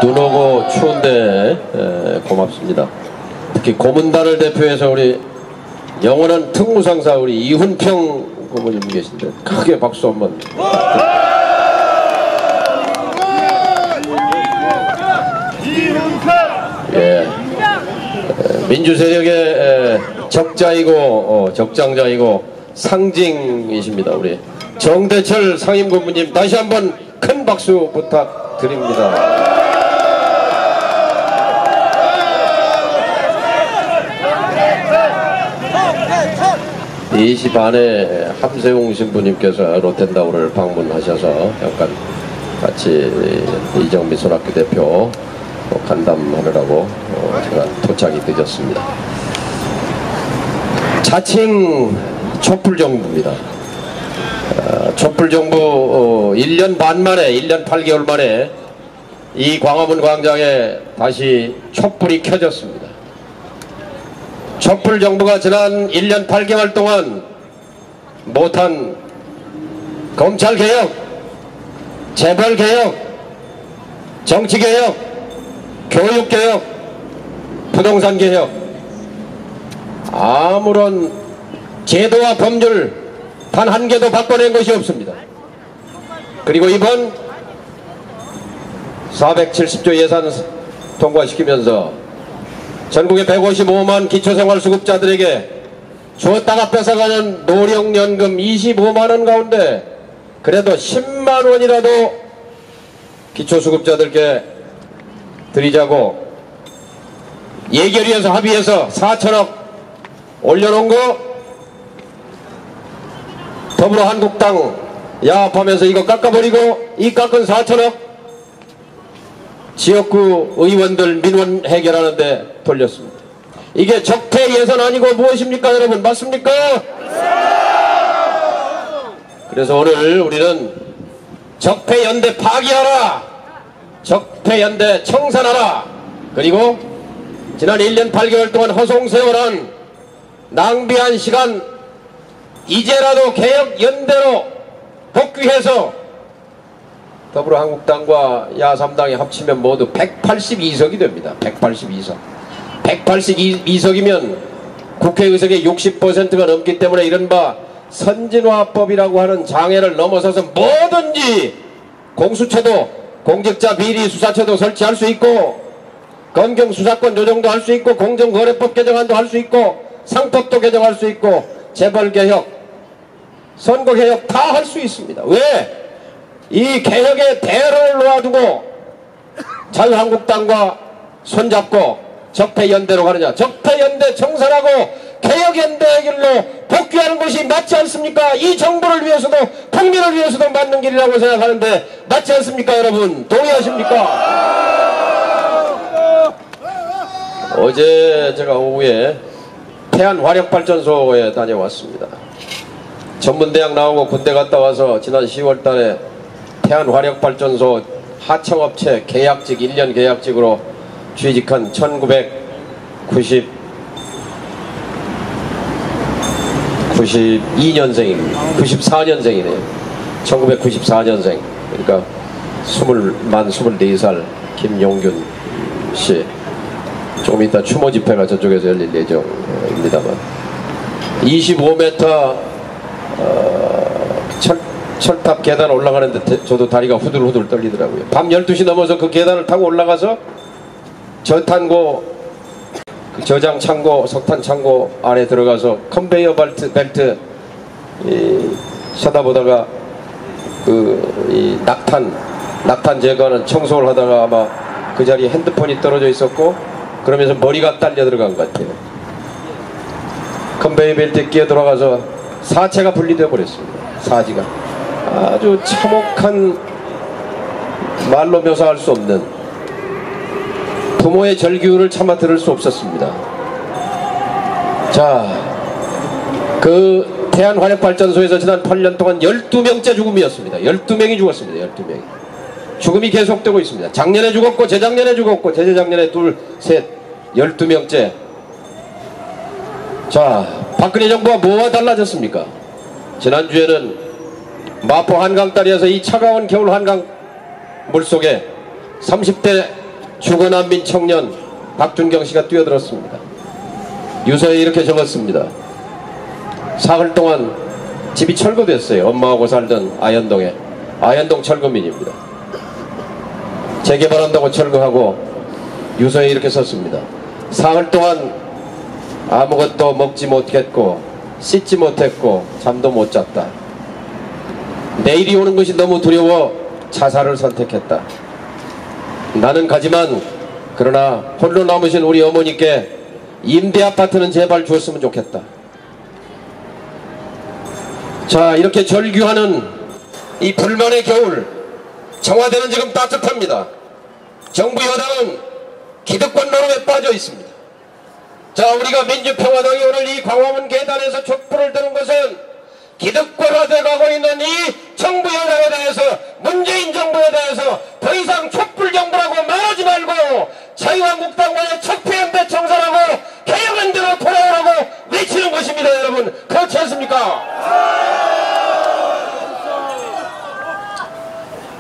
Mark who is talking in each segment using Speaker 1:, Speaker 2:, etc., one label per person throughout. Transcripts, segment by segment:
Speaker 1: 눈 오고 추운데 고맙습니다. 특히 고문단을 대표해서 우리 영원한 특무상사 우리 이훈평 고문님 계신데 크게 박수 한번. 예, 민주세력의 적자이고 적장자이고 상징이십니다. 우리 정대철 상임고문님 다시 한번 큰 박수 부탁드립니다. 2시 반에 함세웅 신부님께서 롯텐다운을 방문하셔서 잠깐 같이 이정미 손학규 대표 간담하느라고 제가 도착이 늦었습니다. 자칭 촛불정부입니다. 촛불정부 1년 반 만에 1년 8개월 만에 이 광화문 광장에 다시 촛불이 켜졌습니다. 촛불정부가 지난 1년 8개월 동안 못한 검찰개혁, 재벌개혁, 정치개혁, 교육개혁, 부동산개혁 아무런 제도와 법률 단 한 개도 바꿔낸 것이 없습니다. 그리고 이번 470조 예산 통과시키면서 전국의 155만 기초생활수급자들에게 주었다가 뺏어가는 노령연금 25만원 가운데 그래도 10만원이라도 기초수급자들께 드리자고 예결위에서 합의해서 4천억 올려놓은 거 더불어한국당 야합하면서 이거 깎아버리고 이 깎은 4천억 지역구 의원들 민원 해결하는데 돌렸습니다. 이게 적폐 예산 아니고 무엇입니까 여러분? 맞습니까? 그래서 오늘 우리는 적폐연대 파기하라, 적폐연대 청산하라, 그리고 지난 1년 8개월 동안 허송세월한 낭비한 시간 이제라도 개혁연대로 복귀해서 더불어한국당과 야3당이 합치면 모두 182석이 됩니다. 182석. 182석이면 국회의석의 60%가 넘기 때문에 이른바 선진화법이라고 하는 장애를 넘어서서 뭐든지 공수처도 공직자 비리 수사처도 설치할 수 있고 검경수사권 조정도 할 수 있고 공정거래법 개정안도 할 수 있고 상법도 개정할 수 있고 재벌개혁, 선거개혁 다 할 수 있습니다. 왜? 이 개혁의 대로를 놓아두고 자유한국당과 손잡고 적폐연대로 가느냐. 적폐연대 청산하고 개혁연대의 길로 복귀하는 것이 맞지 않습니까? 이 정부를 위해서도 국민을 위해서도 맞는 길이라고 생각하는데 맞지 않습니까 여러분? 동의하십니까? 어제 제가 오후에 태안화력발전소에 다녀왔습니다. 전문대학 나오고 군대 갔다 와서 지난 10월 달에 태안화력발전소 하청업체 계약직 1년 계약직으로 취직한 1992년생입니다. 94년생이네요. 1994년생. 그러니까 24살 김용균 씨. 조금 이따 추모 집회가 저쪽에서 열릴 예정입니다만 25m 철탑 계단 올라가는데 저도 다리가 후들후들 떨리더라고요. 밤 12시 넘어서 그 계단을 타고 올라가서 저탄고 그 저장 창고 석탄 창고 안에 들어가서 컨베이어 벨트 쳐다보다가 이 낙탄 제거하는 청소를 하다가 아마 그 자리에 핸드폰이 떨어져 있었고 그러면서 머리가 딸려 들어간 것 같아요. 컨베이어 벨트에 끼어 들어가서 사체가 분리되어 버렸습니다. 사지가 아주 참혹한 말로 묘사할 수 없는 부모의 절규를 차마 들을 수 없었습니다. 자, 그 태안화력발전소에서 지난 8년 동안 12명째 죽음이었습니다. 12명이 죽었습니다. 12명이. 죽음이 계속되고 있습니다. 작년에 죽었고 재작년에 죽었고 재작년에 둘, 셋, 12명째. 자, 박근혜 정부가 뭐가 달라졌습니까? 지난주에는 마포 한강다리에서 이 차가운 겨울 한강 물속에 30대 주거난민 청년 박준경 씨가 뛰어들었습니다. 유서에 이렇게 적었습니다. 사흘 동안 집이 철거됐어요. 엄마하고 살던 아현동에. 아현동 철거민입니다. 재개발한다고 철거하고 유서에 이렇게 썼습니다. 사흘 동안 아무것도 먹지 못했고 씻지 못했고 잠도 못 잤다. 내일이 오는 것이 너무 두려워 자살을 선택했다. 나는 가지만 그러나 홀로 남으신 우리 어머니께 임대 아파트는 제발 주었으면 좋겠다. 자, 이렇게 절규하는 이 불만의 겨울, 청와대는 지금 따뜻합니다. 정부 여당은 기득권 노름에 빠져 있습니다. 자, 우리가 민주평화당이 오늘 이 광화문 계단에서 촛불을 드는 것은 기득권화돼 가고 있는 이 정부 여당에 대해서, 문재인 정부에 대해서 더 이상 촛불 정부라고 말하지 말고 자유한국당과의 척폐연대 청산하고 개혁연대로 돌아오라고 외치는 것입니다. 여러분, 그렇지 않습니까?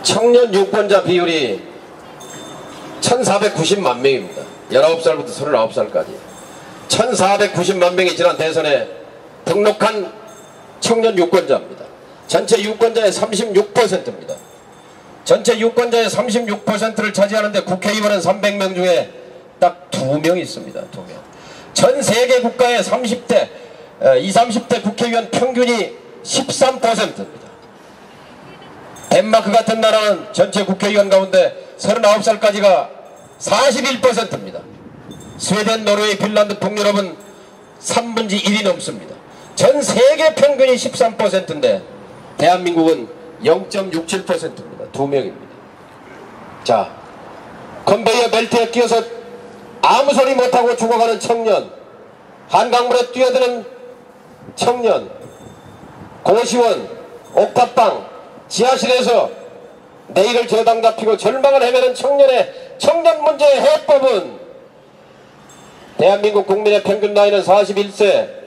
Speaker 1: 청년 유권자 비율이 1490만 명입니다. 19살부터 39살까지 1490만 명이 지난 대선에 등록한 청년 유권자입니다. 전체 유권자의 36%입니다. 전체 유권자의 36%를 차지하는데 국회의원은 300명 중에 딱 2명 있습니다. 2명. 전 세계 국가의 30대, 20, 30대 국회의원 평균이 13%입니다. 덴마크 같은 나라는 전체 국회의원 가운데 39살까지가 41%입니다. 스웨덴, 노르웨이, 핀란드, 북유럽은 3분의 1이 넘습니다. 전 세계 평균이 13%인데 대한민국은 0.67%입니다. 2명입니다. 자, 컨베이어 벨트에 끼어서 아무 소리 못하고 죽어가는 청년, 한강물에 뛰어드는 청년, 고시원, 옥탑방, 지하실에서 내일을 저당 잡히고 절망을 헤매는 청년의 청년 문제의 해법은 대한민국 국민의 평균 나이는 41세,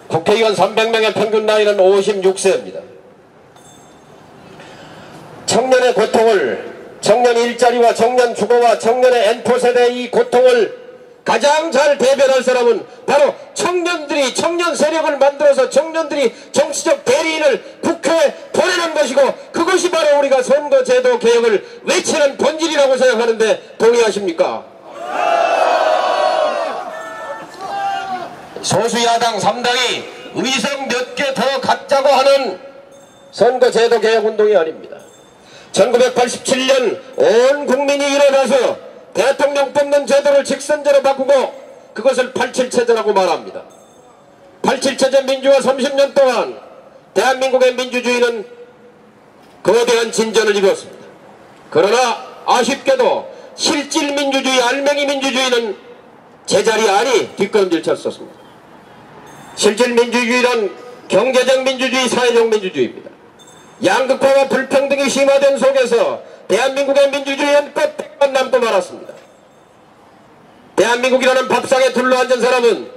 Speaker 1: 국회의원 300명의 평균 나이는 56세입니다. 청년의 고통을, 청년 일자리와 청년 주거와 청년의 N4세대의 이 고통을 가장 잘 대변할 사람은 바로 청년들이, 청년 세력을 만들어서 청년들이 정치적 대리인을 국회에 보내는 것이고, 그것이 바로 우리가 선거제도 개혁을 외치는 본질이라고 생각하는데 동의하십니까? 소수야당 3당이 의석 몇 개 더 갖자고 하는 선거제도 개혁 운동이 아닙니다. 1987년 온 국민이 일어나서 대통령 뽑는 제도를 직선제로 바꾸고 그것을 87체제라고 말합니다. 87체제 민주화 30년 동안 대한민국의 민주주의는 거대한 진전을 이뤘습니다. 그러나 아쉽게도 실질 민주주의, 알맹이 민주주의는 제자리 안이 뒷걸음질 쳤었습니다. 실질 민주주의란 경제적 민주주의, 사회적 민주주의입니다. 양극화와 불평등이 심화된 속에서 대한민국의 민주주의는 끝만 남고 말았습니다. 대한민국이라는 밥상에 둘러앉은 사람은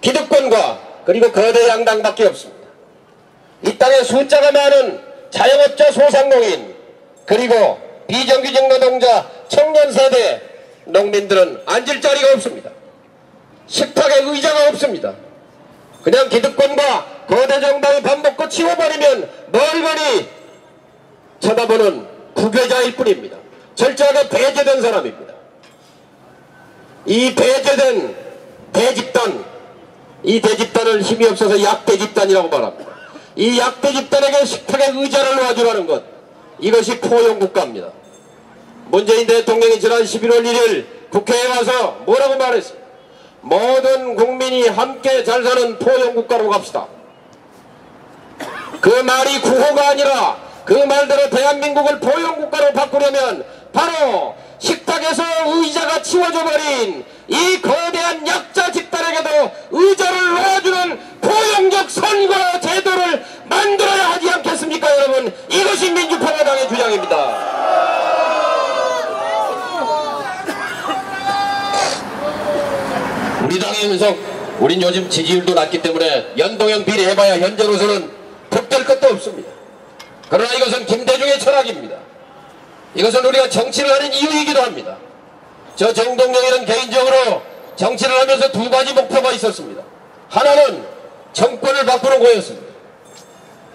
Speaker 1: 기득권과 그리고 거대 양당밖에 없습니다. 이 땅에 숫자가 많은 자영업자, 소상공인, 그리고 비정규직 노동자, 청년세대, 농민들은 앉을 자리가 없습니다. 식탁에 의자가 없습니다. 그냥 기득권과 거대 정당이 밥 먹고 치워버리면 멀거니 쳐다보는 부교자일 뿐입니다. 철저하게 배제된 사람입니다. 이 배제된 대집단, 이 대집단을 힘이 없어서 약대집단이라고 말합니다. 이 약대집단에게 식탁에 의자를 놔주라는 것, 이것이 포용국가입니다. 문재인 대통령이 지난 11월 1일 국회에 와서 뭐라고 말했습니까? 모든 국민이 함께 잘 사는 포용국가로 갑시다. 그 말이 구호가 아니라 그 말대로 대한민국을 포용국가로 바꾸려면 바로 식탁에서 의자가 치워져 버린 이 거대한 약자 집단에게도 의자를 놓아주는 포용적 선거 제도를 만들어야 하지 않겠습니까, 여러분? 이것이 민주평화당의 주장입니다. 우리 당의 윤석, 우린 요즘 지지율도 낮기 때문에 연동형 비례 해봐야 현재로서는 득될 것도 없습니다. 그러나 이것은 김대중의 철학입니다. 이것은 우리가 정치를 하는 이유이기도 합니다. 저 정동영이는 개인적으로 정치를 하면서 두 가지 목표가 있었습니다. 하나는 정권을 바꾸는 거였습니다.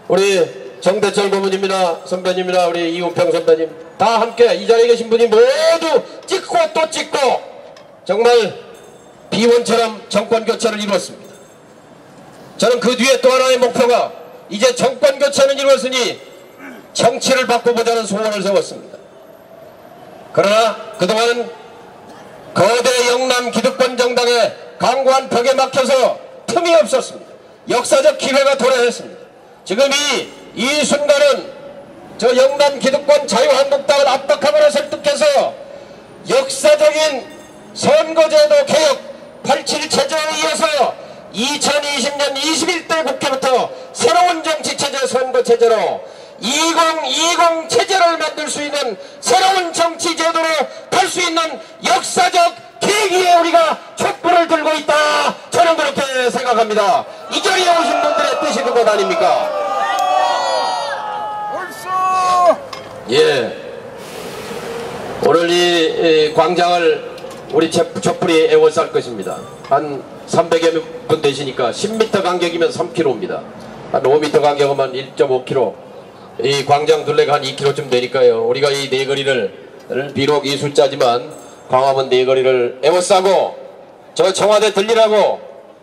Speaker 1: 우리 정대철 고문님이나 선배님이나 우리 이운평 선배님 다 함께 이 자리에 계신 분이 모두 찍고 또 찍고 정말 비원처럼 정권 교체를 이루었습니다. 저는 그 뒤에 또 하나의 목표가 이제 정권 교체는 이루었으니 정치를 바꿔보자는 소원을 세웠습니다. 그러나 그동안은 거대 영남 기득권 정당의 강고한 벽에 막혀서 틈이 없었습니다. 역사적 기회가 도래했습니다. 지금 이 순간은 저 영남 기득권 자유한국당을 압박하거나 설득해서 역사적인 선거제도 개혁 87 체제에 이어서 2020년 21대 국회부터 새로운 정치체제 선거체제로 2020 체제를 만들 수 있는 새로운 정치제도로 갈 수 있는 역사적 계기에 우리가 촛불을 들고 있다. 저는 그렇게 생각합니다. 이 자리에 오신 분들의 뜻이 그것 아닙니까? 예. 오늘 이 광장을 우리 촛불이 에워쌀 것입니다. 한 300여 분 되시니까 10m 간격이면 3km입니다. 한 5m 간격이면 1.5km. 이 광장 둘레가 한 2km쯤 되니까요. 우리가 이 네거리를 비록 이 숫자지만 광화문 네거리를 에워싸고 저 청와대 들리라고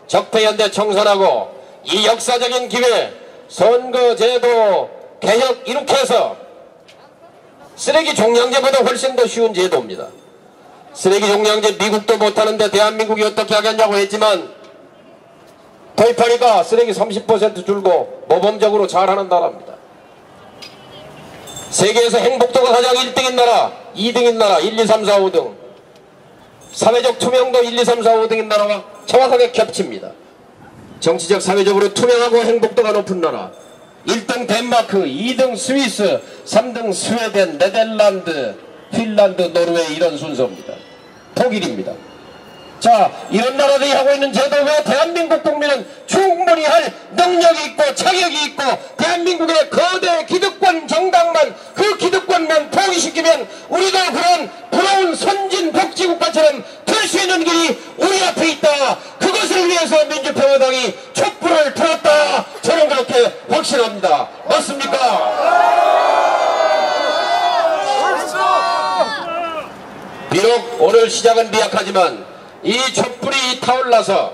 Speaker 1: 적폐연대 청산하고 이 역사적인 기회 선거제도 개혁 이렇게 해서 쓰레기 종량제보다 훨씬 더 쉬운 제도입니다. 쓰레기 종량제 미국도 못하는데 대한민국이 어떻게 하겠냐고 했지만 도입하니까 쓰레기 30% 줄고 모범적으로 잘하는 나라입니다. 세계에서 행복도가 가장 1등인 나라, 2등인 나라, 1, 2, 3, 4, 5등 사회적 투명도 1, 2, 3, 4, 5등인 나라와 정확하게 겹칩니다. 정치적 사회적으로 투명하고 행복도가 높은 나라 1등 덴마크, 2등 스위스, 3등 스웨덴, 네덜란드, 핀란드, 노르웨이 이런 순서입니다. 독일입니다. 자, 이런 나라들이 하고 있는 제도 왜 대한민국 국민은 충분히 할 능력이 있고 자격이 있고 대한민국의 거대 기득권 정당만 그 기득권만 포기시키면 우리가 그런 부러운 선진 복지국가처럼 될 수 있는 길이 우리 앞에 있다. 그것을 위해서 민주평화당이 촛불을 들었다. 저는 그렇게 확신합니다. 맞습니까? 비록 오늘 시작은 미약하지만 이 촛불이 타올라서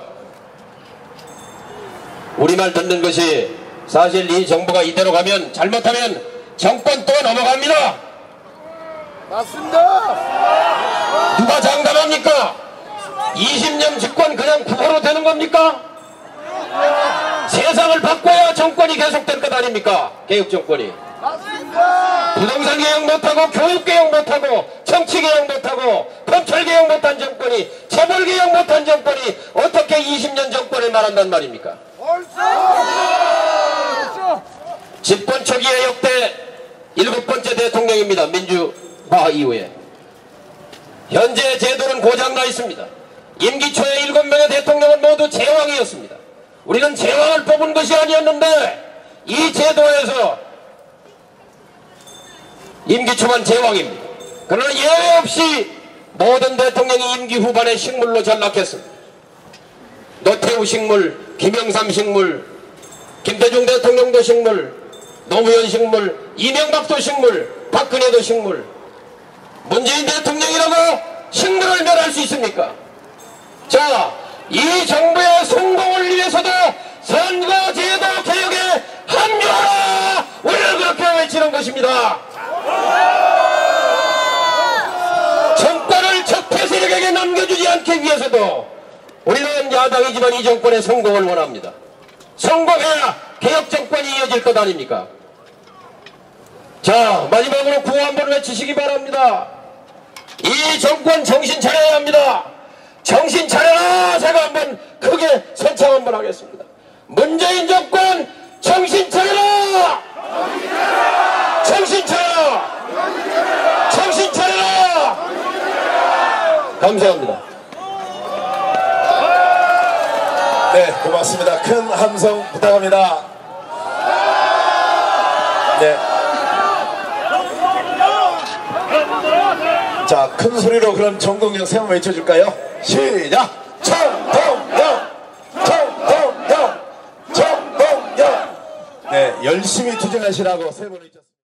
Speaker 1: 우리말 듣는 것이 사실 이 정부가 이대로 가면 잘못하면 정권 또 넘어갑니다.
Speaker 2: 맞습니다.
Speaker 1: 누가 장담합니까? 20년 집권 그냥 국호로 되는 겁니까? 세상을 바꿔야 정권이 계속될 것 아닙니까? 개혁정권이.
Speaker 2: 맞습니다.
Speaker 1: 부동산 개혁 못하고 교육 개혁 못하고 정치 개혁 못하고 검찰 개혁 못한 정권이 재벌 개혁 못한 정권이 어떻게 20년 정권을 말한단 말입니까? 집권 초기에 역대 7번째 대통령입니다. 민주화 이후에. 현재 제도는 고장나 있습니다. 임기 초에 7명의 대통령은 모두 제왕이었습니다. 우리는 제왕을 뽑은 것이 아니었는데 이 제도에서 임기 초만 제왕입니다. 그러나 예외 없이 모든 대통령이 임기 후반에 식물로 전락했습니다. 노태우 식물, 김영삼 식물, 김대중 대통령도 식물, 노무현 식물, 이명박도 식물, 박근혜도 식물. 문재인 대통령이라고 식물을 멸할 수 있습니까? 자, 이 정부의 성공을 위해서도 선거제도 개혁에 합류하라! 우리는 그렇게 외치는 것입니다. 정권을 적폐 세력에게 넘겨주지 않기 위해서도 우리는 야당이지만 이 정권의 성공을 원합니다. 성공해야 개혁 정권이 이어질 것 아닙니까? 자, 마지막으로 구호 한번 외치시기 바랍니다. 이 정권 정신 차려야 합니다. 정신 차려라! 제가 한번 크게 선창 한번 하겠습니다. 문재인 정권 정신 차려라! 정신 차려라! 정신 차려라! 감사합니다.
Speaker 2: 네, 고맙습니다. 큰 함성 부탁합니다. 네. 자, 큰 소리로 그럼 정동영 세 번 외쳐줄까요? 시작! 정동영! 정동영! 정동영! 네, 열심히 투쟁하시라고 세 번 외쳤습니다.